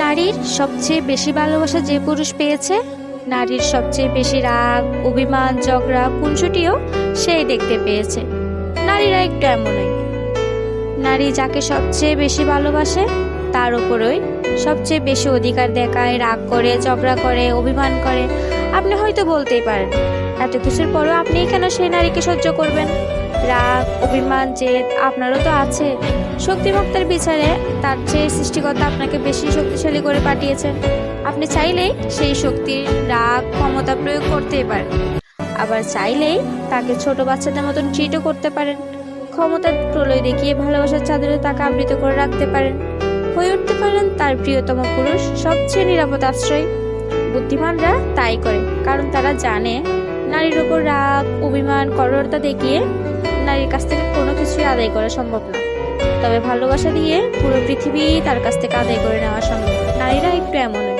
নারীর সবচেয়ে বেশি ভালোবাসা যে পুরুষ পেয়েছে, নারীর সবচেয়ে বেশি রাগ, অভিমান, ঝগড়া, খুনসুটিও সেই দেখতে পেয়েছে। নারীরা একটু এমনই। নারী যাকে সবচেয়ে বেশি ভালোবাসে তার উপরই সবচেয়ে বেশি অধিকার দেখায়, রাগ করে, ঝগড়া করে, অভিমান করে। আপনি হয়তো বলতেই পারেন, এত কিছুর পরও আপনি কেন সেই নারীকে সহ্য করবেন? রাগ, অভিমান, জেদ আপনারও তো আছে। শক্তিমত্তার বিচারে তার চেয়ে সৃষ্টিকর্তা আপনাকে বেশি শক্তিশালী করে পাঠিয়েছেন। আপনি চাইলেই সেই শক্তির রাগ, ক্ষমতা প্রয়োগ করতেই পারেন। আবার চাইলেই তাকে ছোট বাচ্চাদের মতন ট্রিটও করতে পারেন। ক্ষমতার প্রলয় দেখিয়ে ভালোবাসার চাদরে তাকে আবৃত করে রাখতে পারেন। হয়ে উঠতে পারেন তার প্রিয়তম পুরুষ, সবচেয়ে নিরাপদ আশ্রয়। বুদ্ধিমানরা তাই করে, কারণ তারা জানে নারীর ওপর রাগ, অভিমান, কঠোরতা দেখিয়ে নারীর কাছ থেকে কোনো কিছুই আদায় করা সম্ভব না। তবে ভালোবাসা দিয়ে পুরো পৃথিবী তার কাছ থেকে আদায় করে নেওয়া সম্ভব। নারীরা একটু এমনই।